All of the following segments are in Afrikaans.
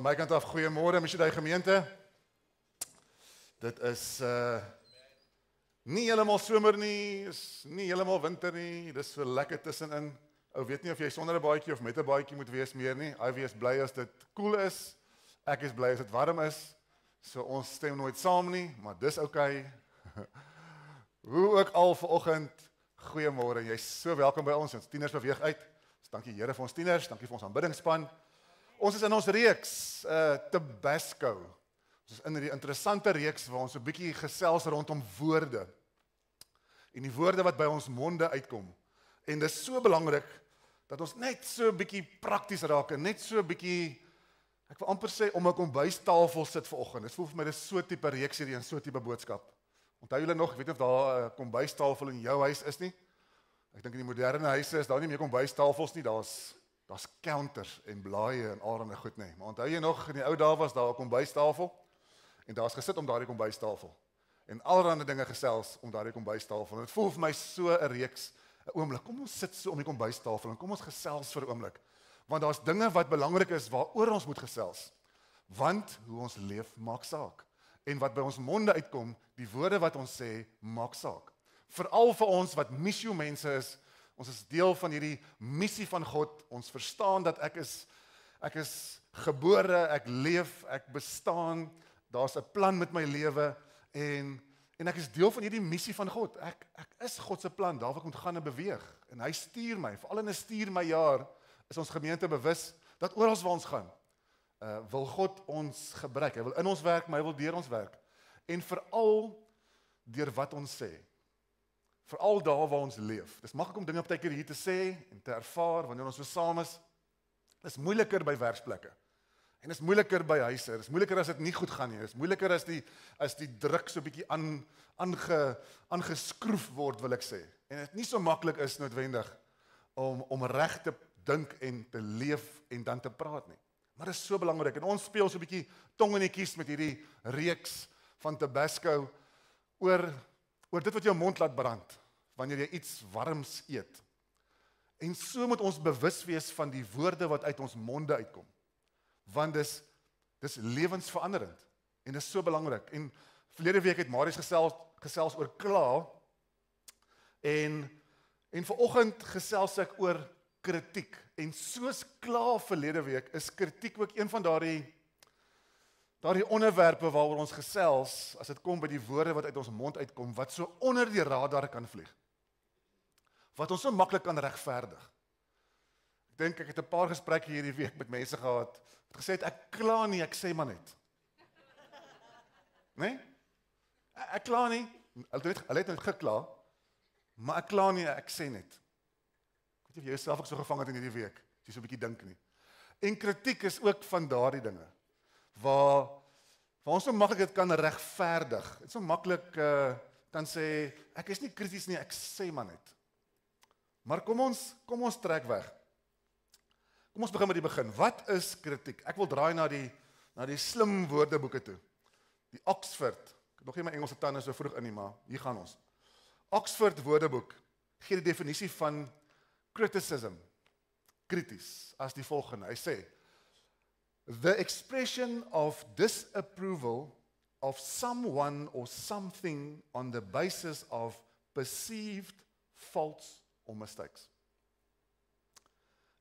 Van my kant af, goeiemôre Missionary Gemeente. Dit is nie heeltemal somer nie, is nie heeltemal winter nie, dis so lekker tussenin. Ou weet nie of jy sonder 'n baadjie of met 'n baadjie moet wees meer nie. Hy wees bly as dit koel is. Ek is bly as dit warm is. So ons stem nooit saam nie, maar dis oukei. Hoe ook al vanoggend, goeiemôre. Jy's so welkom by ons. Ons tieners beweeg uit. So dankie Here vir ons tieners, dankie vir ons aanbiddingspan. Ons is in ons reeks Tabasco. Ons is in hierdie interessante reeks waar ons 'n bietjie gesels rondom woorde. En die woorde wat by ons monde uitkom. En dit is so belangrik dat ons net so 'n bietjie prakties raak en net so 'n bietjie, ek wil amper sê, om 'n kombuistafel sit vanoggend. Dit voel vir my dis so 'n tipe reeks hierdie en so 'n tipe boodskap. Onthou julle nog, ek weet nie of daar 'n kombuistafel in jou huis is nie. Ek dink in die moderne huise is daar nie meer kombuistafels nie, daar's counters en blaaie en allerlei goed nie. Maar onthou jy nog, in die ou dae was daar 'n kombuistafel en daar's gesit om daardie kombuistafel. En allerlei dinge gesels om daardie kombuistafel. En dit voel vir my so 'n reeks, 'n oomblik. Kom ons sit so om die kombuistafel en kom ons gesels vir 'n oomblik. Want daar's dinge wat belangrik is waaroor ons moet gesels. Want hoe ons leef maak saak. En wat by ons monde uitkom, die woorde wat ons sê, maak saak. Veral vir ons wat missie-mense is, ons is deel van hierdie missie van God. Ons verstaan dat ek is gebore, ek leef, ek bestaan. Daar's 'n plan met my lewe en ek is deel van hierdie missie van God. Ek is God se plan, daar waar ek moet gaan en beweeg. En hy stuur my, veral in 'n stuur my jaar, is ons gemeente bewus dat oral waar ons gaan, wil God ons gebruik. Hy wil in ons werk, maar hy wil deur ons werk. En veral deur wat ons sê. Veral daar waar ons leef. Dis maklik om dinge op 'n keer hier te sê en te ervaar wanneer ons so saam is. Dis moeiliker by werksplekke. En dis moeiliker by huise. Dis moeiliker as dit nie goed gaan nie. Dis moeiliker as die druk so 'n bietjie aangeskroef word, wil ek sê. En dit nie so maklik is noodwendig om reg te dink en te leef en dan te praat nie. Maar dit is so belangrik. En ons speel so 'n bietjie tong in die kies met hierdie reeks van Tabasco oor dit wat jou mond laat brand wanneer jy iets warms eet. En so moet ons bewus wees van die woorde wat uit ons monde uitkom. Want dis lewensveranderend en dis so belangrik. En verlede week het Marius gesels oor kla en vanoggend gesels ek oor kritiek. En soos kla verlede week is kritiek ook een van daardie onderwerpe waaroor ons gesels as dit kom by die woorde wat uit ons mond uitkom wat so onder die radar kan vlieg. Wat ons so maklik kan regverdig. Ek dink ek het 'n paar gesprekke hierdie week met mense gehad wat gesê het ek kla nie, ek sê maar net. Nee? Ek kla nie. Hulle het net gekla, maar ek kla nie, ek sê net. Ek weet nie of jy jouself ook so gevang het in hierdie week, as jy so 'n bietjie dink nie. En kritiek is ook van daardie dinge waar ons so maklik dit kan regverdig. Dit so maklik kan sê ek is nie krities nie, ek sê maar net. Maar kom ons trek weg. Kom ons begin met die begin. Wat is kritiek? Ek wil draai na die slim woordeboeke toe. Die Oxford. Ek het nog nie my Engelse tande so vroeg in nie, maar hier gaan ons. Oxford Woordeboek gee die definisie van criticism, krities, as die volgende. Hy sê, the expression of disapproval of someone or something on the basis of perceived faults or mistakes.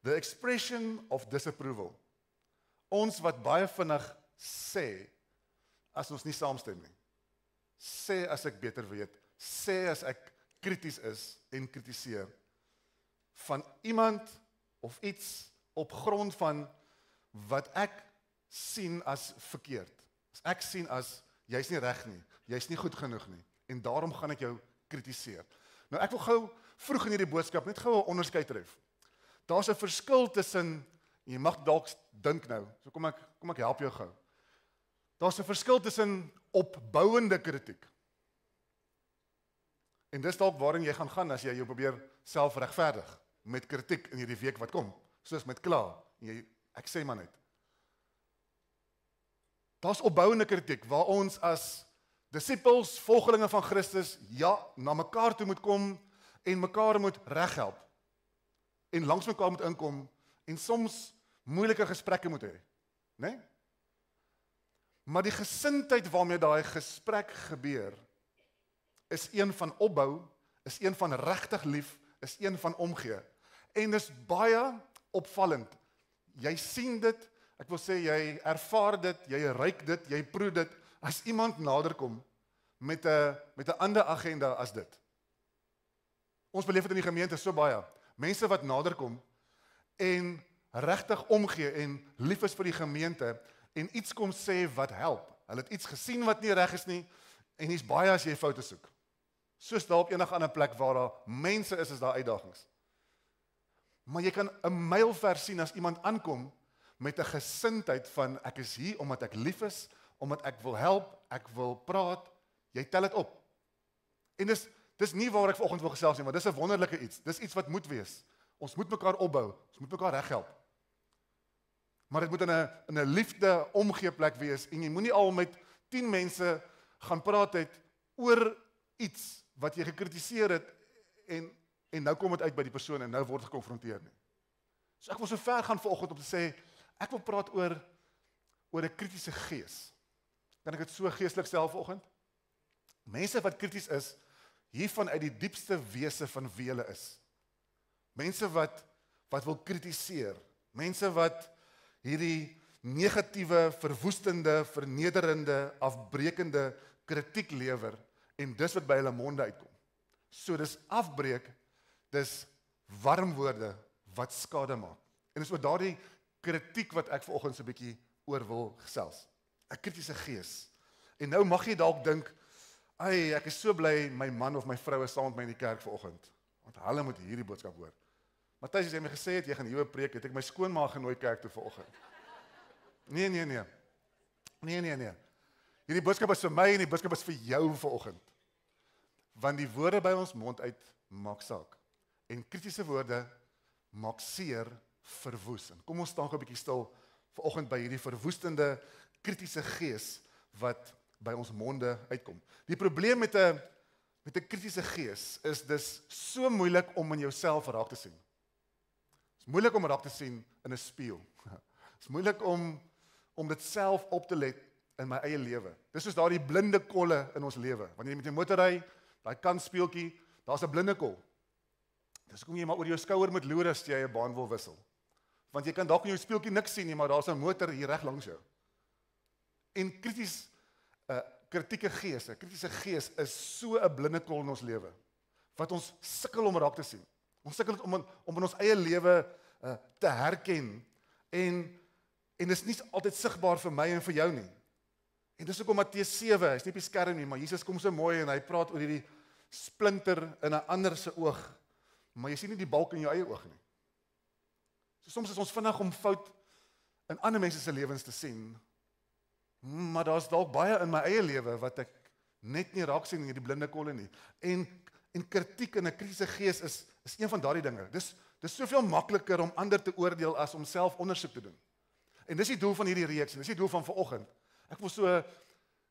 The expression of disapproval. Ons wat baie vinnig sê, as ons nie saamstem nie. Sê as ek beter weet, sê as ek krities is en kritiseer van iemand of iets op grond van wat ek sien as verkeerd. As ek sien as jy's nie reg nie, jy's nie goed genoeg nie en daarom gaan ek jou kritiseer. Nou ek wil gou vroeg in hierdie boodskap net gou 'n onderskeid tref. Daar's 'n verskil tussen, jy mag dalk dink nou, so kom ek help jou gou. Daar's 'n verskil tussen opbouende kritiek. En dis dalk waarin jy gaan as jy jou probeer self regverdig met kritiek in hierdie week wat kom, soos met kla. Ek sê maar net. Daar's opbouende kritiek waar ons as disippels, volgelinge van Christus, na mekaar toe moet kom en mekaar moet reghelp. En langs mekaar moet inkom en soms moeilike gesprekke moet hê, né? Maar die gesindheid waarmee daai gesprek gebeur, is een van opbou, is een van regtig lief, is een van omgee. En dis baie opvallend. Jy sien dit, ek wil sê jy ervaar dit, jy ruik dit, jy proe dit, as iemand naderkom met 'n ander agenda as dit. Ons beleef dit in die gemeente so baie. Mense wat naderkom en regtig omgee en lief is vir die gemeente en iets kom sê wat help. Hulle het iets gesien wat nie reg is nie en hier's baie as jy foute soek. Soos daar op enige ander plek waar daar mense is daar uitdagings. Maar jy kan 'n myl ver sien as iemand aankom met 'n gesindheid van ek is hier omdat ek lief is, omdat ek wil help, ek wil praat, jy tel dit op. En dis nie waar ek vanoggend wil gesels nie, maar dis 'n wonderlike iets. Dis iets wat moet wees. Ons moet mekaar opbou, ons moet mekaar reghelp. Maar dit moet in 'n liefde omgee plek wees en jy moenie al met 10 mense gaan praat het oor iets wat jy gekritiseer het en nou kom dit uit by die persoon en nou word gekonfronteer nie. So ek wil so ver gaan vanoggend om te sê ek wil praat oor 'n kritiese gees. Kan ek dit so geestelik stel vanoggend? Mense wat krities is, hiervan uit die diepste wese van wie hulle is. Mense wat wil kritiseer. Mense wat hierdie negatiewe, verwoestende, vernederende, afbreekende kritiek lewer en dis wat by hulle monde uitkom. So dis afbreek, dis warm woorde wat skade maak. En dis oor daardie kritiek wat ek vanoggend so 'n bietjie oor wil gesels. 'n Kritiese gees. En nou mag jy dalk dink, "Ai, ek is so bly my man of my vrou is saam met my in die kerk vanoggend, want hulle moet hierdie boodskap hoor." Matthys, as jy my gesê het jy gaan hierwe preek, het ek my skoonma genooi kerk toe vanoggend. Nee. Nee. Hierdie boodskap is vir my en die boodskap is vir jou vanoggend. Want die woorde by ons mond uit maak saak. En kritiese woorde maak seer, verwoes. En kom ons staan gou 'n bietjie stil vanoggend by hierdie verwoestende kritiese gees wat by ons monde uitkom. Die probleem met 'n kritiese gees is dis so moeilik om in jouself raak te sien. Dit is moeilik om raak te sien in 'n spieël. Dit is moeilik om dit self op te let in my eie lewe. Dis soos daardie blinde kolle in ons lewe. Wanneer jy met 'n motor ry, daai kantspeeltjie, daar's 'n blinde kol. Dis hoekom jy maar oor jou skouer moet loer as jy 'n baan wil wissel. Want jy kan dalk in jou speeltjie niks sien nie, maar daar's 'n motor hier reg langs jou. En kritieke gees, 'n kritiese gees is so 'n blinde kol in ons lewe wat ons sukkel om raak te sien. Ons sukkel om in ons eie lewe te herken en dis nie altyd sigbaar vir my en vir jou nie. En dis hoekom Matteus 7, is nie op die skerm nie, maar Jesus kom so mooi en hy praat oor hierdie splinter in 'n ander se oog, maar jy sien nie die balk in jou eie oog nie. So soms is ons vinnig om fout in ander mense se lewens te sien, maar daar's dalk baie in my eie lewe wat ek net nie raak sien in hierdie blinde kolle nie. En kritiek in 'n kritiese gees is een van daardie dinge. Dis soveel makliker om ander te oordeel as om self ondersoek te doen. En dis die doel van hierdie reeks, en dis die doel van vanoggend. Ek wil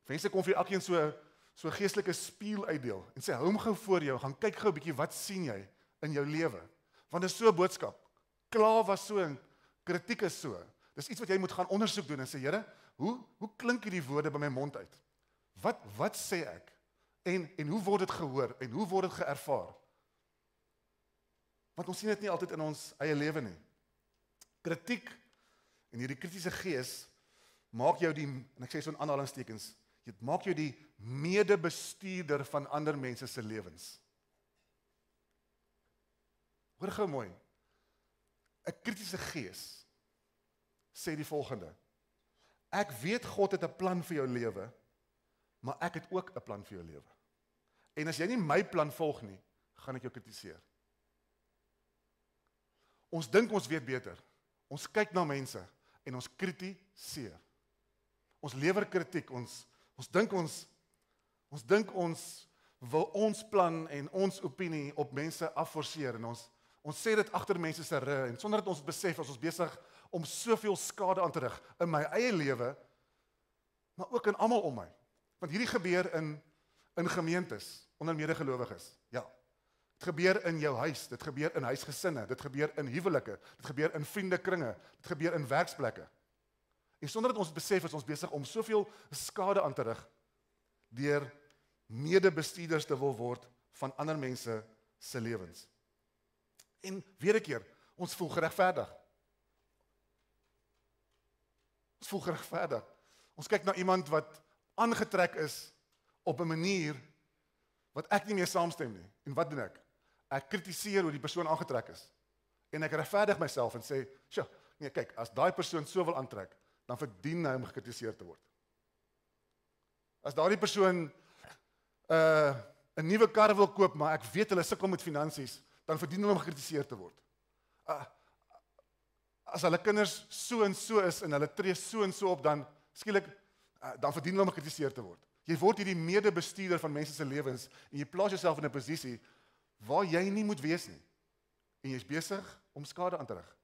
mense kom vir elkeen so geestelike spieël uitdeel en sê hou hom gou voor jou, gaan kyk gou 'n bietjie wat sien jy in jou lewe. Want dit is so 'n boodskap. Kla was so en kritiek is so. Dis iets wat jy moet gaan ondersoek doen en sê, Here, hoe klink hierdie woorde by my mond uit? Wat sê ek? En hoe word dit gehoor en hoe word dit geervaar? Want ons sien dit nie altyd in ons eie lewe nie. Kritiek en hierdie kritiese gees maak jou en ek sê so in aanhalingstekens, dit maak jou die medebestuurder van ander mense se lewens. Hoor gou mooi. 'n Kritiese gees sê die volgende: Ek weet God het 'n plan vir jou lewe, maar ek het ook 'n plan vir jou lewe. En as jy nie my plan volg nie, gaan ek jou kritiseer. Ons dink ons weet beter. Ons kyk na mense en ons kritiseer. Ons lewer kritiek. Ons dink ons wil ons plan en ons opinie op mense afforceer en ons sê dit agter mense se rug en sonder dat ons besef as ons besig om soveel skade aan te rig in my eie lewe, maar ook in almal om my. Want hierdie gebeur in gemeentes onder medegelowiges. Ja. Dit gebeur in jou huis, dit gebeur in huisgesinne, dit gebeur in huwelike, dit gebeur in vriendekringe, dit gebeur in werksplekke. En sonder dat ons besef is ons besig om soveel skade aan te rig deur medebestuurders te wil word van ander mense se lewens. En weer 'n keer, ons voel geregverdig. Ons voel geregverdig. Ons kyk na iemand wat aangetrek is op 'n manier wat ek nie meer saamstem nie. En wat doen ek? Ek kritiseer hoe die persoon aangetrek is. En ek regverdig myself en sê, "Sjoe, nee, kyk, as daai persoon so wil aantrek, dan verdien hy om gekritiseer te word. As daardie persoon 'n nuwe kar wil koop, maar ek weet hulle sukkel met finansies, dan verdien hulle om gekritiseer te word. As hulle kinders so en so is en hulle tree so en so op, dan skielik dan verdien hulle om gekritiseer te word. Jy word hierdie medebestuurder van mense se lewens en jy plaas jouself in 'n posisie waar jy nie moet wees nie. En jy's besig om skade aan te rig.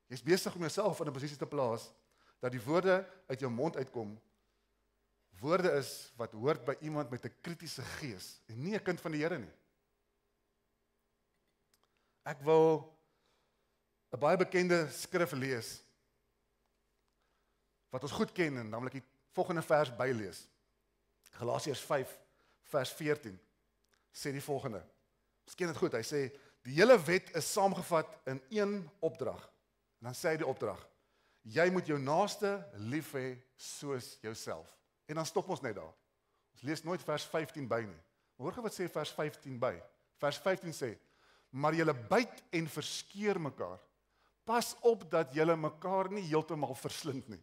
Jy's besig om jouself in 'n posisie te plaas dat die woorde uit jou mond uitkom woorde is wat hoort by iemand met 'n kritiese gees en nie 'n kind van die Here nie. Ek wil 'n baie bekende skrif lees wat ons goed ken en naamlik die volgende vers bylees. Galasiërs 5 vers 14 sê die volgende. Ons ken dit goed. Hy sê die hele wet is saamgevat in een opdrag. En dan sê hy die opdrag: jy moet jou naaste lief hê soos jouself. En dan stop ons net daar. Ons lees nooit vers 15 by nie. Hoor gou wat sê vers 15 by. Vers 15 sê: maar julle byt en verskeur mekaar. Pas op dat julle mekaar nie heeltemal verslind nie.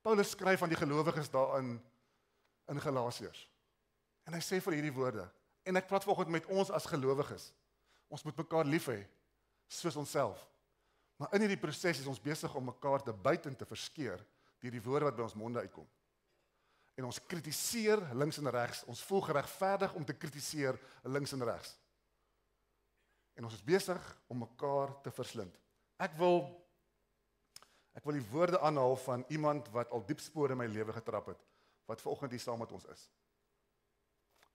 Paulus skryf aan die gelowiges daar in Galasiërs. En hy sê vir hierdie woorde, en ek praat vanoggend met ons as gelowiges. Ons moet mekaar lief hê soos onsself. Maar in hierdie proses is ons besig om mekaar te byt en te verskeur deur die woorde wat by ons monde uitkom. En ons kritiseer links en regs. Ons voel geregverdig om te kritiseer links en regs. En ons is besig om mekaar te verslind. Ek wil die woorde aanhaal van iemand wat al diep spore in my lewe getrap het, wat vanoggend hier saam met ons is.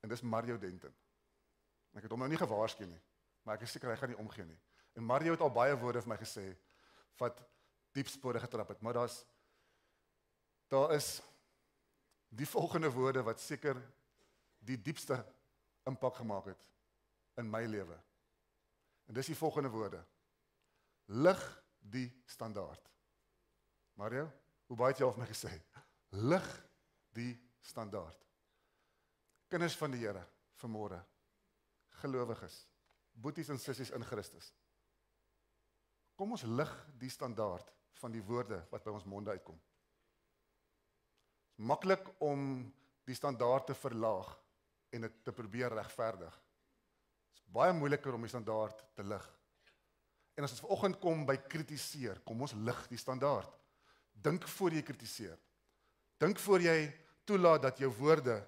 En dis Mario Denton. Ek het hom nou nie gewaarsku nie, maar ek is seker hy gaan nie omgee nie. En Mario het al baie woorde vir my gesê wat diep spore getrap het, maar daar is die volgende woorde wat seker die diepste impak gemaak het in my lewe. En dis die volgende woorde: lig die standaard. Mario, hoe baie het jy al vir my gesê? Lig die standaard. Kinders van die Here, vanmôre, gelowiges, boeties en sissies in Christus. Kom ons lig die standaard van die woorde wat by ons monde uitkom. Maklik om die standaard te verlaag en dit te probeer regverdig. Dit is baie moeiliker om die standaard te lig. En as ons vanoggend kom by kritiseer, kom ons lig die standaard. Dink voor jy kritiseer. Dink voor jy toelaat dat jou woorde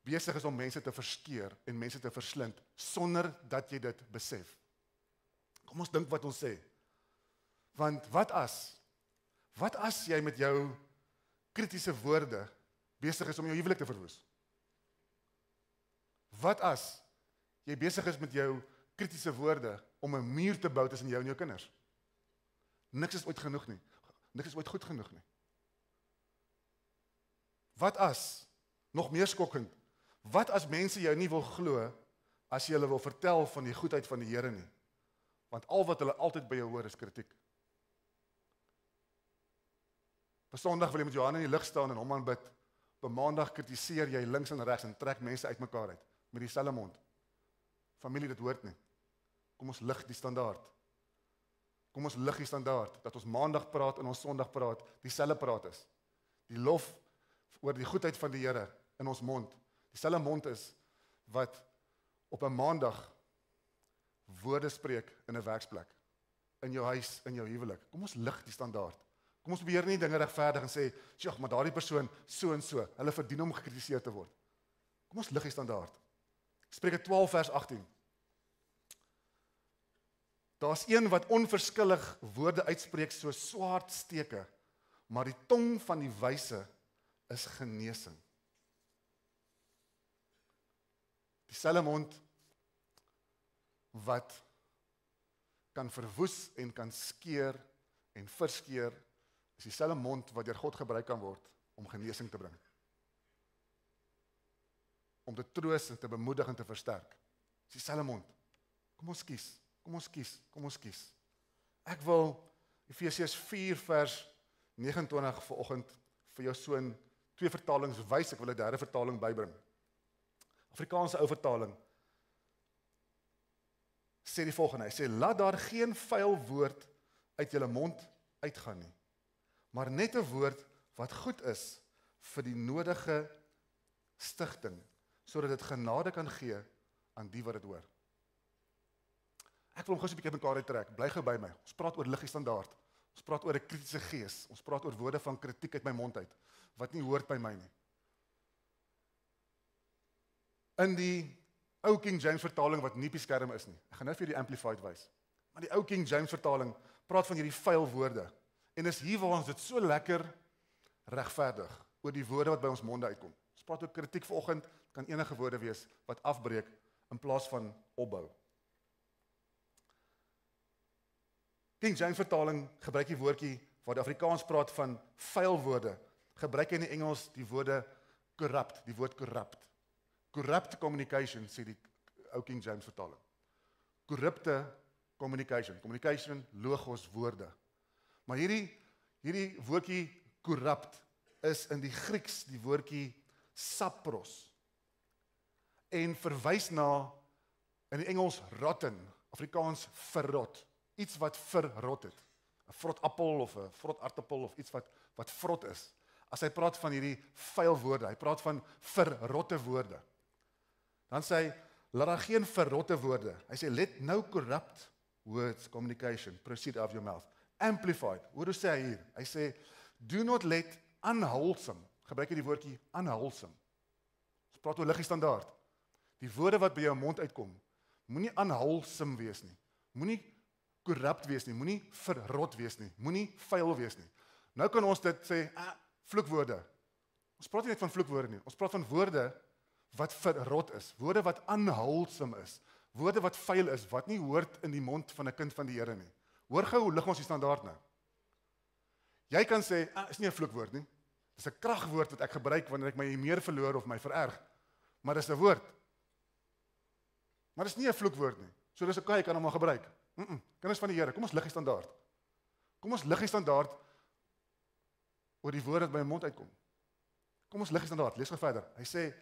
besig is om mense te verskeur en mense te verslind sonder dat jy dit besef. Kom ons dink wat ons sê. Want wat as jy met jou kritiese woorde besig is om jou huwelik te verwoes? Wat as jy besig is met jou kritiese woorde om 'n muur te bou tussen jou en jou kinders? Niks is ooit genoeg nie. Niks is ooit goed genoeg nie. Wat as, nog meer skokkend, wat as mense jou nie wil glo as jy hulle wil vertel van die goedheid van die Here nie? Want al wat hulle altyd by jou hoor is kritiek. Op Sondag wil jy met jou hande in die lug staan en hom aanbid. Op Maandag kritiseer jy links en regs en trek mense uitmekaar uit met dieselfde mond. Familie, dit hoort nie. Kom ons lig die standaard. Kom ons lig die standaard dat ons Maandag praat en ons Sondag praat, dieselfde praat is. Die lof oor die goedheid van die Here in ons mond. Dieselfde mond is wat op 'n Maandag woorde spreek in 'n werksplek, in jou huis, in jou huwelik. Kom ons lig die standaard. Kom ons probeer nie dinge regverdig en sê, "Sjoe, maar daardie persoon so en so, hulle verdien om gekritiseer te word." Kom ons lig die standaard. Spreuke 12 vers 18. Daar's een wat onverskillig woorde uitspreek so swaardsteke, maar die tong van die wyse is genesing. Dieselfde mond wat kan verwoes en kan skeur en verskeur is dieselfde mond wat deur God gebruik kan word om genesing te bring. Om te troos en te bemoedig en te versterk. Dis dieselfde mond. Kom ons kies, kom ons kies, kom ons kies. Ek wil Efesiërs 4 vers 29 vanoggend vir jou so in 2 vertalings wys, ek wil 'n derde vertaling bybring. Afrikaanse ou vertaling sê die volgende, hy sê, laat daar geen vuil woord uit julle mond uitgaan nie, maar net 'n woord wat goed is vir die nodige stigting, sodat dit genade kan gee aan die wat dit hoor. Ek wil hom gou so 'n bietjie mekaar uittrek, bly gou by my. Ons praat oor liggie standaard. Ons praat oor 'n kritiese gees. Ons praat oor woorde van kritiek uit my mond uit, wat nie hoort by my nie. In die ou King James vertaling wat nie op die skerm is nie. Ek gaan nou vir die Amplified wys. Maar die ou King James vertaling praat van hierdie vuil woorde. En is hier waar ons dit so lekker regverdig oor die woorde wat by ons monde uitkom. Ons praat oor kritiek vanoggend, kan enige woorde wees wat afbreek in plaas van opbou. King James vertaling gebruik die woordjie waar die Afrikaans praat van vuil woorde. Gebruik in die Engels die woorde corrupt, die woord corrupt. Corrupt communication, sê die ou King James vertaling. Corrupte communication. Communication, logos, woorde. Maar hierdie woordjie corrupt is in die Grieks die woordjie sapros. En verwys na, in die Engels rotten, Afrikaans verrot. Iets wat verrot het. 'n Vrot appel of 'n vrot aartappel of iets wat vrot is. As hy praat van hierdie vuil woorde, hy praat van verrotte woorde. Dan sê hy, laat daar geen verrotte woorde. Hy sê, let no corrupt words, communication, proceed out of your mouth. Amplified, hoe sê hy hier? Hy sê, do not let unwholesome, gebruik hy die woordjie unwholesome. Ons praat oor liggie standaard. Die woorde wat by jou mond uitkom, moenie unwholesome wees nie. Moenie corrupt wees nie, moenie verrot wees nie, moenie vuil wees nie. Nou kan ons dit sê, vloekwoorde. Ons praat nie net van vloekwoorde nie, ons praat van woorde wat verrot is, woorde wat unwholesome is, woorde wat vuil is, wat nie hoort in die mond van 'n kind van die Here nie. Hoor gou hoe lig ons die standaard nou. Jy kan sê, is nie 'n vloekwoord nie. Dis 'n kragwoord wat ek gebruik wanneer ek my meer verloor of my vererg. Maar dis 'n woord. Maar dis nie 'n vloekwoord nie. So dis okay, ek kan hom maar gebruik. Kinders van die Here, kom ons lig die standaard. Kom ons lig die standaard oor die woord wat by my mond uitkom. Kom ons lig die standaard, lees gou verder. Hy sê,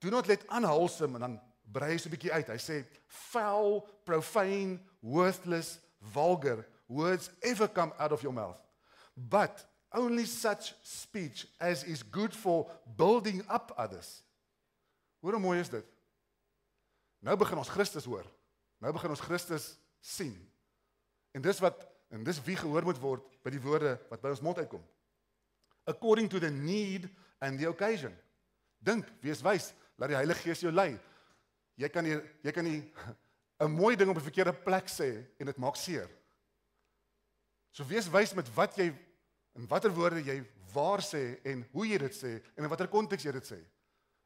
do not let unwholesome, en dan brei hy so 'n bietjie uit. Hy sê, foul, profane, worthless, vulgar words ever come out of your mouth. But only such speech as is good for building up others. Hoe mooi is dit? Nou begin ons Christus hoor. Nou begin ons Christus sien. En dis wie gehoor moet word by die woorde wat by ons mond uitkom. According to the need and the occasion. Dink, wees wys, laat die Heilige Gees jou lei. Jy kan nie 'n mooi ding op 'n verkeerde plek sê en dit maak seer. So wees wys met wat jy en watter woorde jy waar sê en hoe jy dit sê en in watter konteks jy dit sê.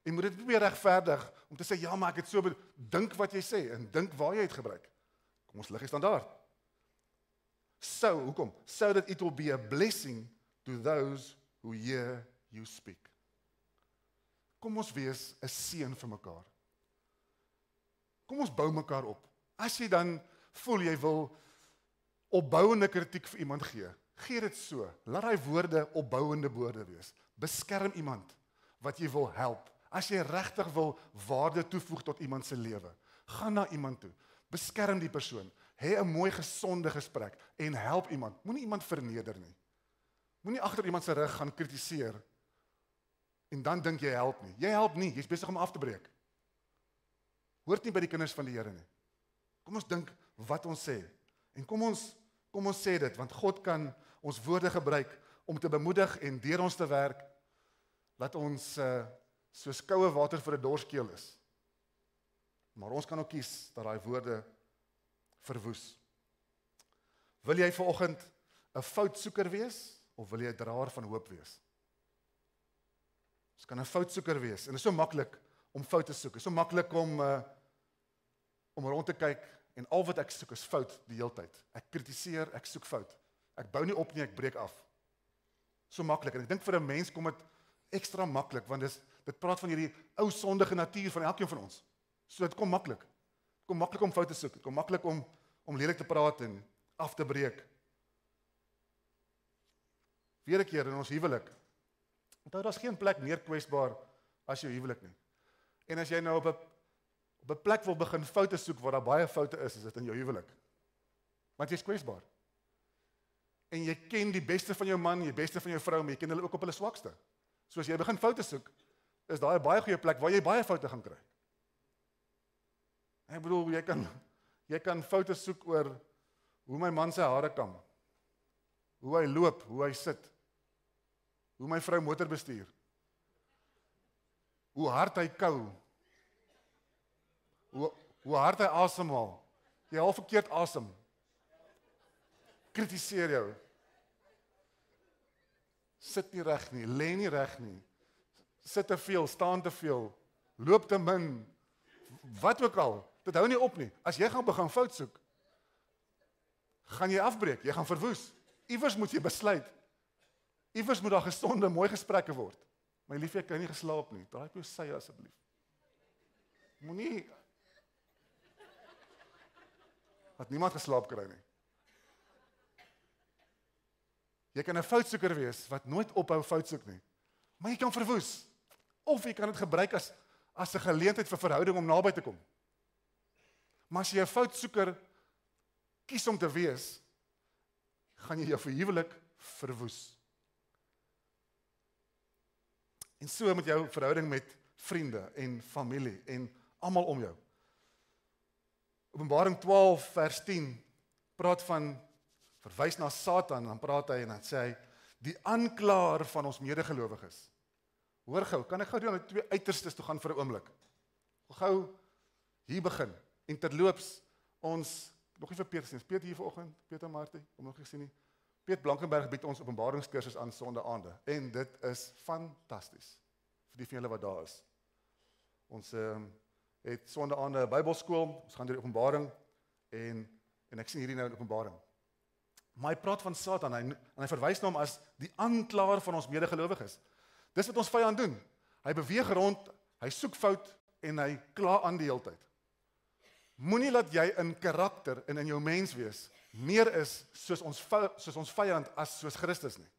Jy moet dit nie meer regverdig om te sê ja, maar ek het so dink wat jy sê en dink waar jy dit gebruik. Kom ons lig die standaard. Hoekom? So that it will be a blessing to those who hear you speak. Kom ons wees 'n seën vir mekaar. Kom ons bou mekaar op. As jy dan voel jy wil opbouende kritiek vir iemand gee dit so. Laat daai woorde opbouende woorde wees. Beskerm iemand wat jy wil help. As jy regtig wil waarde toevoeg tot iemand se lewe, gaan na iemand toe. Beskerm die persoon. Hê 'n mooi gesonde gesprek en help iemand. Moenie iemand verneder nie. Moenie agter iemand se rug gaan kritiseer en dan dink jy help nie. Jy help nie, jy's besig om af te breek. Hoort nie by die kinders van die Here nie. Kom ons dink wat ons sê. En kom ons sê dit, want God kan ons woorde gebruik om te bemoedig en deur ons te werk. Laat ons soos koue water vir 'n dorskeel is. Maar ons kan ook kies dat daai woorde verwoes. Wil jy vanoggend 'n foutsoeker wees of wil jy 'n draer van hoop wees? Ons kan 'n foutsoeker wees en dit is so maklik om foute te soek. Dit is so maklik om rond te kyk en al wat ek soek is fout die hele tyd. Ek kritiseer, ek soek fout. Ek bou nie op nie, ek breek af. So maklik. En ek dink vir 'n mens kom dit ekstra maklik, want dit praat van hierdie ou sondige natuur van elkeen van ons. So dit kom maklik. Dit kom maklik om foute te soek. Dit kom maklik om lelik te praat en af te breek. Weer 'n keer in ons huwelik. Onthou, daar's geen plek meer kwesbaar as jou huwelik nie. En as jy nou op 'n plek wil begin foute soek waar daar baie foute is dit in jou huwelik. Want jy's kwesbaar. En jy ken die beste van jou man, die beste van jou vrou, maar jy ken hulle ook op hulle swakste. So as jy begin foute soek, is daai 'n baie goeie plek waar jy baie foute gaan kry. Ek bedoel, jy kan foute soek oor hoe my man sy hare kam, hoe hy loop, hoe hy sit, hoe my vrou motor bestuur, hoe hard hy kou, hoe hard hy asemhaal, jy haal verkeerd asem, kritiseer jou, sit nie reg nie, lê nie reg nie, sit te veel, staan te veel, loop te min, wat ook al, dit hou nie op nie. As jy gaan begin fout soek, gaan jy afbreek, jy gaan verwoes. Iewers moet jy besluit. Iewers moet daar gesonde, mooi gesprekke word. My liefie, ek kan nie geslaap nie. Draai op jou sy asseblief. Moenie dat niemand geslaap kry nie. Jy kan 'n foutsoeker wees wat nooit ophou fout soek nie. Maar jy kan verwoes. Of jy kan dit gebruik as 'n geleentheid vir verhouding om naby te kom. Maar as jy 'n foutsoeker kies om te wees, gaan jy jou huwelik verwoes. En so met jou verhouding met vriende en familie en almal om jou. Openbaring 12 vers 10 praat van verwys na Satan, dan praat hy en dan sê hy die aanklaer van ons medegelowiges. Hoor gou, kan ek gou doen met twee uiterstes toe gaan vir 'n oomblik. Gou hier begin. En terloops ons nog nie vir Peter sien. Peter hier vanoggend, Peter Martie, kom nog nie gesien nie. Piet Blankenberg bied ons openbaringskursus aan sondaande en dit is fantasties vir die van julle wat daar is. Ons het sondaande 'n Bybelskool, ons gaan deur die Openbaring en ek sien hierdie nou in Openbaring. Maar hy praat van Satan en hy verwys na hom as die aanklaer van ons medegelowiges. Dis wat ons vyand doen. Hy beweeg rond, hy soek fout en hy kla aan die hele tyd. Moenie laat jy in karakter en in jou mens wees meer is soos ons vyand as soos Christus nie.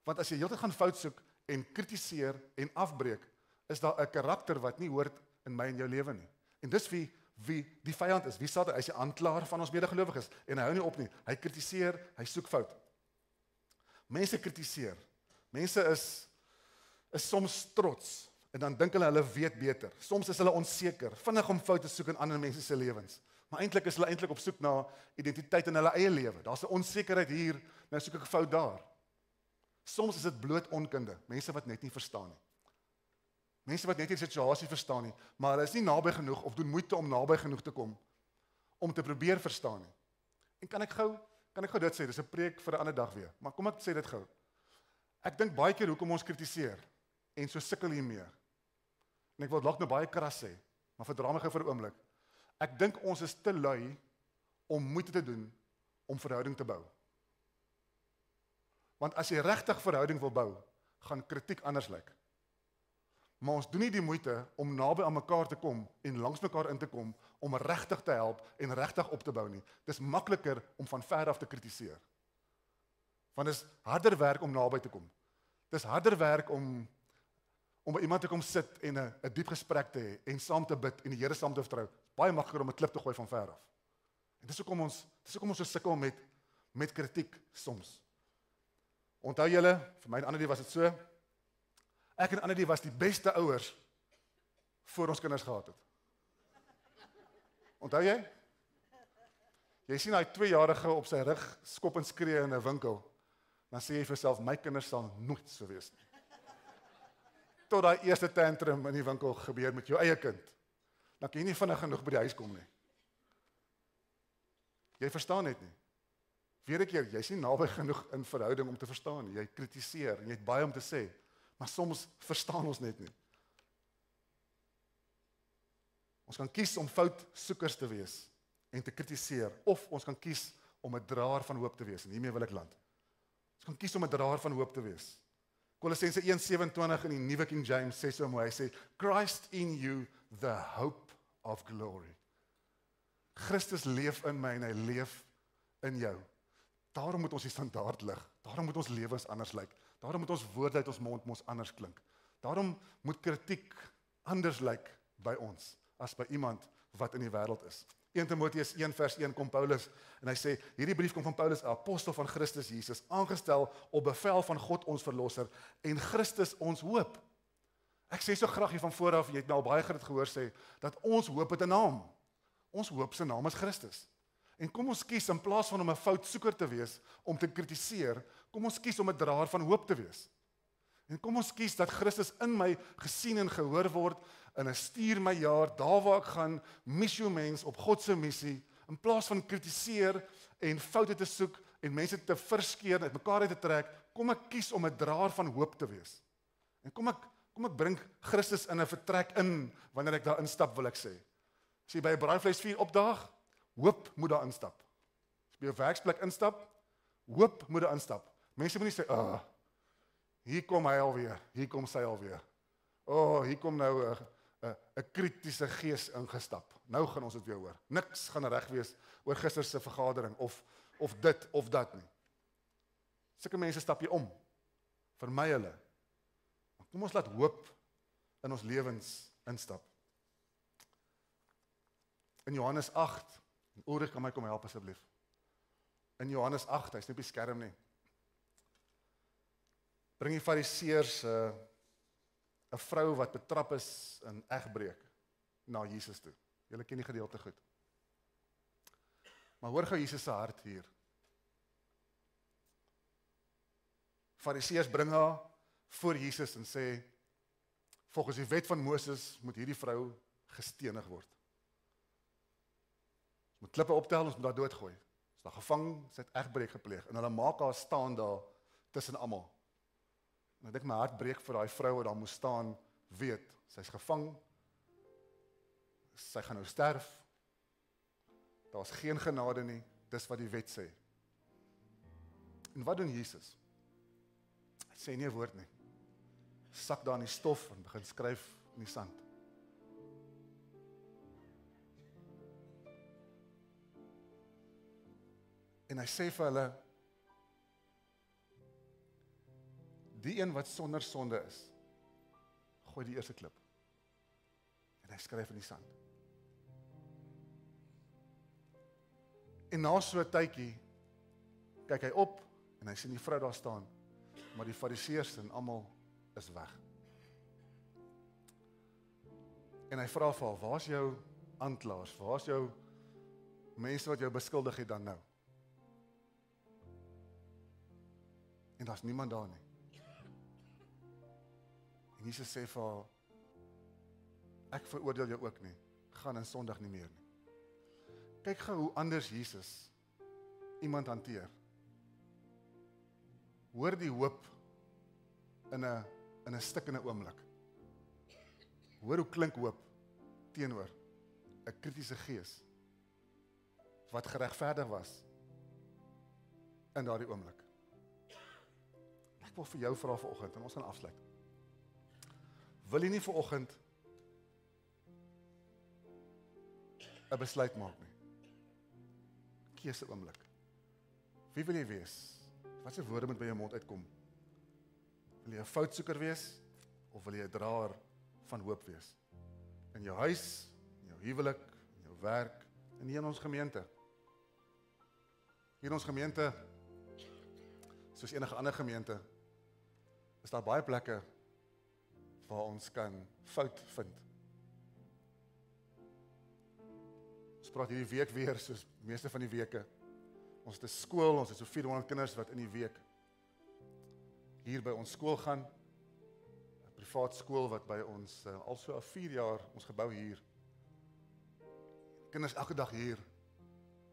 Want as jy heeltyd gaan fout soek en kritiseer en afbreek, is daar 'n karakter wat nie hoort in my en jou lewe nie. En dis wie die vyand is. Wie Satan? Hy is die aanklaer van ons medegelowiges en hy hou nie op nie. Hy kritiseer, hy soek fout. Mense kritiseer. Mense is soms trots en dan dink hulle weet beter. Soms is hulle onseker, vinnig om foute soek in ander mense se lewens. Maar eintlik is hulle eintlik op soek na identiteit in hulle eie lewe. Daar's 'n onsekerheid hier, nou soek ek 'n fout daar. Soms is dit bloot onkunde, mense wat net nie verstaan nie. Mense wat net nie die situasie verstaan nie, maar hulle is nie naby genoeg of doen moeite om naby genoeg te kom om te probeer verstaan nie. En kan ek gou dit sê, dis 'n preek vir 'n ander dag weer, maar kom ek sê dit gou. Ek dink baie keer hoekom ons kritiseer en so sukkel hiermee. En ek wil dalk nou baie kras sê, maar verdra my gou vir 'n oomblik. Ek dink ons is te lui om moeite te doen om verhouding te bou. Want as jy regtig verhouding wil bou, gaan kritiek anders lyk. Maar ons doen nie die moeite om naby aan mekaar te kom en langs mekaar in te kom om regtig te help en regtig op te bou nie. Dis makliker om van ver af te kritiseer. Want dit is harder werk om naby te kom. Dis harder werk om by iemand te kom sit en 'n diep gesprek te hê en saam te bid en die Here saam te vertrou. Baie makliker om 'n klip te gooi van ver af. En dis hoekom ons so sukkel met kritiek soms. Onthou julle, vir my en Annelie was dit so. Ek en Annelie was die beste ouers voor ons kinders gehad het. Onthou jy? Jy sien hy 2-jarige op sy rug skop en skree in 'n winkel. Dan sê jy vir jouself, my kinders sal nooit so wees nie. Tot daai eerste tantrum in die winkel gebeur met jou eie kind. Dan kan jy nie vinnig genoeg by die huis kom nie. Jy verstaan net nie. Weer 'n keer, jy's nie naby genoeg in verhouding om te verstaan nie. Jy kritiseer en jy het baie om te sê, maar soms verstaan ons net nie. Ons kan kies om foutsoekers te wees en te kritiseer, of ons kan kies om 'n draer van hoop te wees en hiermee wil ek land. Ons kan kies om 'n draer van hoop te wees. Kolossense 1:27 in die Nuwe King James sê so mooi, hy sê, Christ in you, the hope of glory. Christus leef in my en hy leef in jou. Daarom moet ons die standaard lig. Daarom moet ons lewens anders lyk. Daarom moet ons woorde uit ons mond mos anders klink. Daarom moet kritiek anders lyk by ons as by iemand wat in die wêreld is. 1 Timoteus 1:1 kom Paulus en hy sê, hierdie brief kom van Paulus, 'n apostel van Christus Jesus, aangestel op bevel van God ons verlosser en Christus ons hoop. Ek sê so graag hier van vooraf, jy het my al baie gehoor sê, dat ons hoop het 'n naam. Ons hoop se naam is Christus. En kom ons kies, in plaas van om 'n foutsoeker te wees, om te kritiseer, kom ons kies om 'n draer van hoop te wees. En kom ons kies dat Christus in my gesien en gehoor word, en hy stuur my jaar, daar waar ek gaan, missie mens op God se missie, in plaas van kritiseer en foute te soek, en mense te verskeer, uit mekaar uit te trek, kom ek kies om 'n draer van hoop te wees. En kom ek bring Christus in 'n vertrek in, wanneer ek daar instap, wil ek sê. As jy by 'n braaivleisvuur opdaag, hoop moet daar instap. As jy by 'n werksplek instap, hoop moet daar instap. Mense moet nie sê, hier kom hy alweer, hier kom sy alweer. Hier kom nou 'n kritiese gees ingestap. Nou gaan ons dit weer hoor. Niks gaan reg wees oor gister se vergadering, of dit of dat nie. Sulke mense stap jy om. Vermy hulle. Kom ons laat hoop in ons lewens instap. In Johannes 8, Ulrich kan my kom help asseblief. In Johannes 8, hy's nie op die skerm nie. Bring die fariseërs 'n vrou wat betrap is in egbreek na Jesus toe. Julle ken die gedeelte goed. Maar hoor gou Jesus se hart hier. Fariseërs bring haar voor Jesus en sê, volgens die wet van Moses moet hierdie vrou gestenig word. Ons moet klippe optel, ons moet haar doodgooi. Sy is daar gevang, sy het egbreek gepleeg, en hulle maak haar staan daar tussen almal. En ek dink my hart breek vir daai vrou wat daar moes staan, weet, sy's gevang, sy gaan nou sterf, daar's geen genade nie, dis wat die wet sê. En wat doen Jesus? Hy sê nie 'n woord nie. Sak daar in die stof en begin skryf in die sand. En hy sê vir hulle, die een wat sonder sonde is, gooi die eerste klip. En hy skryf in die sand. En na so 'n tydjie, kyk hy op, en hy sien die vrou daar staan, maar die fariseërs en almal is weg. En hy vra vir haar, waar's jou aanklaers, waar's jou mense wat jou beskuldig het dan nou? En daar's niemand daar nie. En Jesus sê vir haar, ek veroordeel jou ook nie, gaan in sondig nie meer nie. Kyk gou hoe anders Jesus iemand hanteer. Hoor die hoop in 'n stikkende oomblik. Hoor hoe klink hoop teenoor 'n kritiese gees wat geregverdig was in daardie oomblik. Ek wil vir jou vra vanoggend, en ons gaan afsluit. Wil jy nie vanoggend 'n besluit maak nie? Keuse oomblik. Wie wil jy wees? Wat se woorde moet by jou mond uitkom? Wil jy 'n foutsoeker wees, of wil jy 'n draer van hoop wees? In jou huis, in jou huwelik, in jou werk, en hier in ons gemeente. Hier in ons gemeente, soos enige ander gemeente, is daar baie plekke waar ons kan fout vind. Ons praat hierdie week weer, soos meeste van die weke. Ons het 'n skool, ons het so 400 kinders wat in die week hier by ons skool gaan. 'n Privaat skool wat by ons al so 4 jaar, ons gebou hier. Kinders elke dag hier.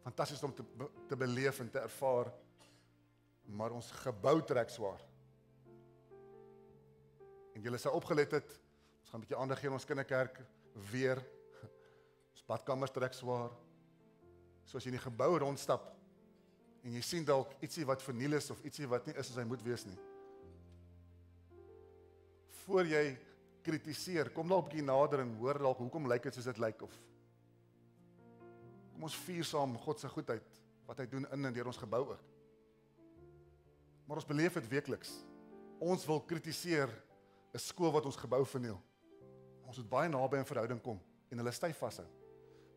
Fantasties om te beleef en te ervaar. Maar ons gebou trek swaar. En julle sou opgelet het, ons gaan 'n bietjie aandag gee aan ons kinderkerk weer. Ons badkamers trek swaar. So as jy in die gebou rondstap en jy sien dalk ietsie wat verniel is, of ietsie wat nie is soos hy moet wees nie. Voor jy kritiseer, kom dalk 'n bietjie nader en hoor dalk hoekom lyk dit soos dit lyk, of kom ons vier saam God se goedheid, wat hy doen in en deur ons gebou ook. Maar ons beleef dit weekliks. Ons wil kritiseer 'n skool wat ons gebou verniel. Ons moet baie naby in verhouding kom en hulle styf vashou.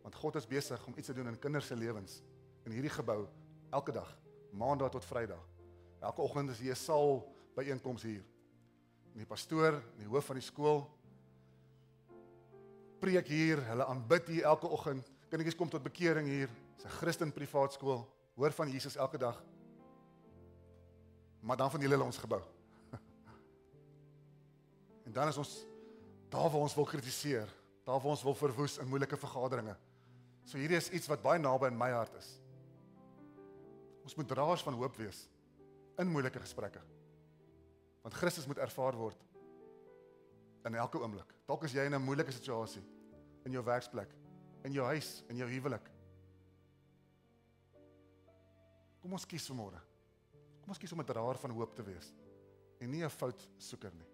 Want God is besig om iets te doen in kinders se lewens in hierdie gebou elke dag, maandag tot Vrydag. Elke oggend is hier 'n saal byeenkoms hier. En die pastoor, en die hoof van die skool preek hier, hulle aanbid hier elke oggend. Kindertjies kom tot bekering hier. Dis 'n Christen privaat skool. Hoor van Jesus elke dag. Maar dan van hulle ons gebou. En dan is ons daar waar ons wil kritiseer, daar waar ons wil verwoes in moeilike vergaderinge. So hierdie is iets wat baie naby in my hart is. Ons moet draers van hoop wees in moeilike gesprekke. Want Christus moet ervaar word in elke oomblik. Dalk is jy in 'n moeilike situasie in jou werksplek, in jou huis, in jou huwelik. Kom ons kies vanmôre. Kom ons kies om 'n draer van hoop te wees en nie 'n foutsoeker nie.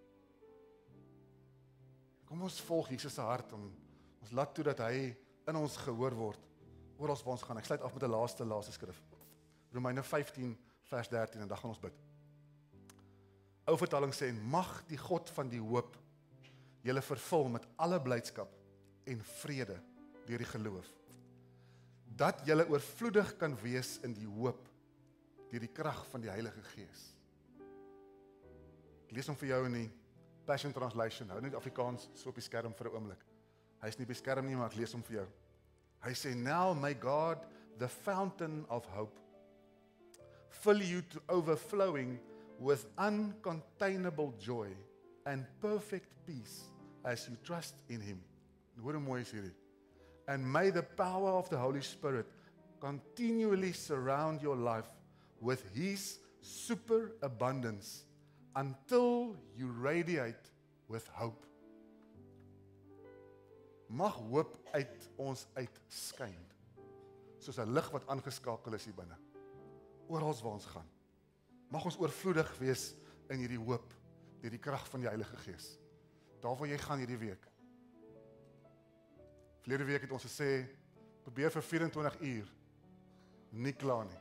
Kom ons volg Jesus se hart en ons laat toe dat hy in ons gehoor word oral waar ons gaan. Ek sluit af met 'n laaste skrif. Romeine 15 vers 13 en dan gaan ons bid. Ou vertaling sê, mag die God van die hoop julle vervul met alle blydskap en vrede deur die geloof, dat julle oorvloedig kan wees in die hoop deur die krag van die Heilige Gees. Ek lees hom vir jou in die Passion Translation. Hou net Afrikaans so op die skerm vir 'n oomblik. Hy is nie op die skerm nie, maar ek lees hom vir jou. Hy sê, now may God, the fountain of hope, fill you to overflowing with uncontainable joy and perfect peace as you trust in him. En hoor hoe mooi is hierdie. And may the power of the Holy Spirit continually surround your life with his superabundance until you radiate with hope. Mag hoop uit ons uitskyn, soos 'n lig wat aangeskakel is hier binne, oral waar ons gaan. Mag ons oorvloedig wees in hierdie hoop, deur die krag van die Heilige Gees. Daar waar jy gaan hierdie week. Verlede week het ons gesê, probeer vir 24 uur, nie klaar nie.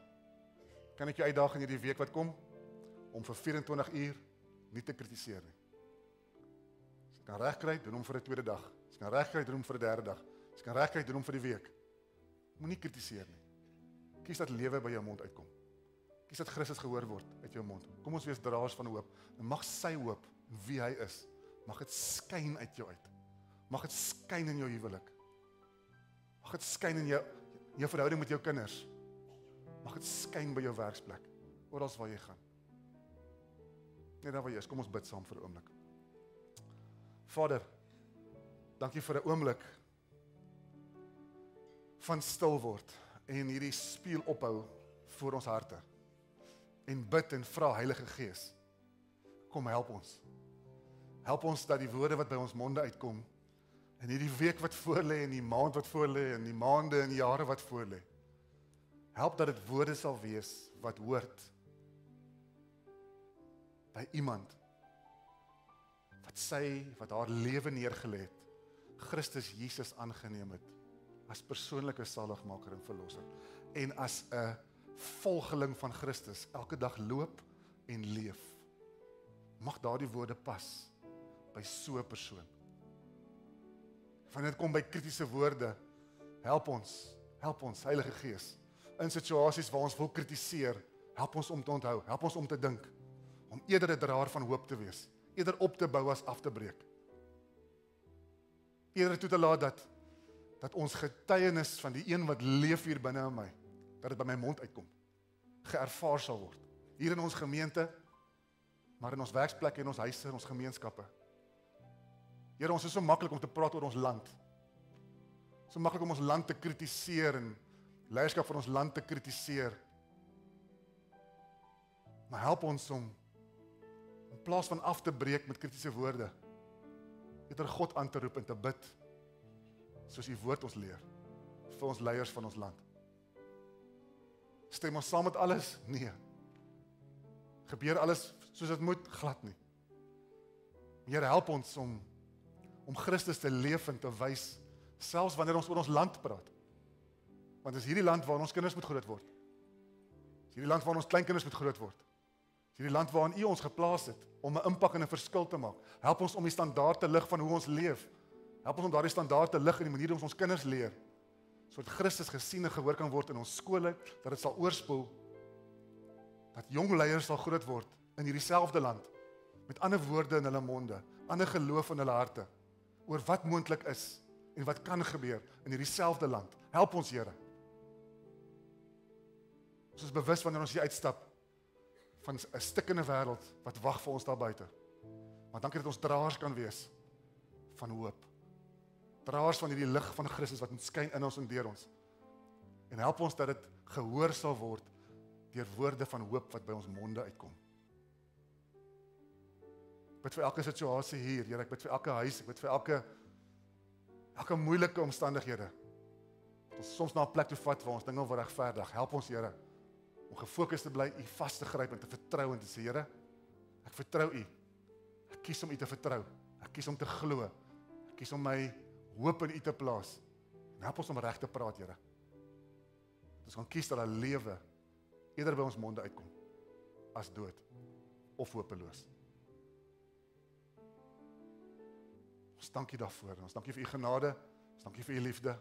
Kan ek jou uitdaag in hierdie week wat kom, om vir 24 uur nie te kritiseer nie. As jy kan regkry, doen hom vir 'n tweede dag. As jy kan regkry, doen hom vir 'n derde dag. As jy kan regkry, doen hom vir die week. Moenie kritiseer nie. Kies dat lewe by jou mond uitkom. Kies dat Christus gehoor word uit jou mond. Kom ons wees draers van hoop. En mag sy hoop, wie hy is, mag dit skyn uit jou uit. Mag dit skyn in jou huwelik. Mag dit skyn in jou verhouding met jou kinders. Mag dit skyn by jou werksplek, oral waar jy gaan. Net daar waar jy is, kom ons bid saam vir 'n oomblik. Vader, dankie vir 'n oomblik van stil word en hierdie spieël ophou voor ons harte. En bid en vra Heilige Gees, kom help ons. Help ons dat die woorde wat by ons monde uitkom, in hierdie week wat voorlê, en die maand wat voorlê, en die maande en die jare wat voorlê, help dat dit woorde sal wees wat hoort by iemand wat haar lewe neergelê het, Christus Jesus aangeneem het as persoonlike saligmaker en verlosser, en as 'n volgeling van Christus elke dag loop en leef. Mag daardie woorde pas by so 'n persoon. Wanneer dit kom by kritiese woorde, help ons, Heilige Gees, in situasies waar ons wil kritiseer, help ons om te onthou, help ons om te dink, om eerder 'n draer van hoop te wees, eerder op te bou as af te breek. Eerder toe te laat dat ons getuienis van die een wat leef hier binne in my, dat dit by my mond uitkom, geervaar sal word. Hier in ons gemeente, maar in ons werksplekke, in ons huise, in ons gemeenskappe. Here, ons is so maklik om te praat oor ons land. So maklik om ons land te kritiseer en leierskap van ons land te kritiseer. Maar help ons om in plaas van af te breek met kritiese woorde, eerder God aan te roep en te bid, soos U woord ons leer, vir ons leiers van ons land. Stem ons saam met alles? Nee. Gebeur alles soos dit moet? Glad nie. Here, help ons om Christus te leef en te wys, selfs wanneer ons oor ons land praat. Want dis hierdie land waar ons kinders moet groot word. Dis hierdie land waar ons kleinkinders moet groot word. Dis hierdie land waarin U ons geplaas het om 'n impak en 'n verskil te maak. Help ons om die standaard te lig van hoe ons leef. Help ons om daardie standaard te lig in die manier hoe ons kinders leer, sodat Christus gesien en gehoor kan word in ons skole, dat dit sal oorspoel, dat jong leiers sal groot word in hierdie selfde land, met ander woorde in hulle monde, ander geloof in hulle harte, oor wat moontlik is en wat kan gebeur in hierdie selfde land. Help ons, Here. Ons is bewus wanneer ons hier uitstap van 'n stikkende wêreld wat wag vir ons daar buite. Maar dankie dat ons draers kan wees van hoop. Draers van hierdie lig van Christus wat skyn in ons en deur ons. En help ons dat dit gehoor sal word deur woorde van hoop wat by ons monde uitkom. Ek bid vir elke situasie hier, Here, ek bid vir elke huis, ek bid vir elke moeilike omstandighede. Dat ons soms na 'n plek toe vat waar ons dinge wil regverdig. Help ons, Here, om gefokus te bly, U vas te gryp en te vertrou en te sê, Here, ek vertrou U. Ek kies om U te vertrou. Ek kies om te glo. Ek kies om my hoop in U te plaas. En help ons om reg te praat, Here. Ons kan kies dat 'n lewe eerder by ons monde uitkom as dood of hopeloos. Ons dankie daarvoor. Ons dankie vir U genade. Ons dankie vir U liefde.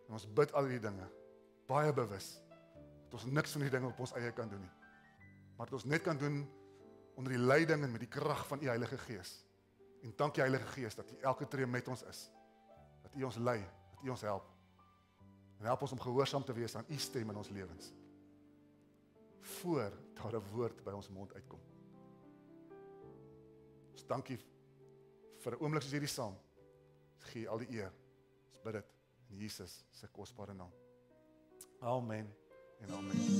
En ons bid al die dinge baie bewus dat ons niks van die dinge op ons eie kan doen nie. Maar dat ons net kan doen onder die leiding en met die krag van U Heilige Gees. En dankie Heilige Gees dat U elke tree met ons is. Dat U ons lei, dat U ons help. En help ons om gehoorsaam te wees aan U stem in ons lewens. Voor daar 'n woord by ons mond uitkom. Ons dankie vir 'n oomblik soos hierdie saam. Ons gee al die eer. Ons bid dit in Jesus se kosbare naam. Amen en amen.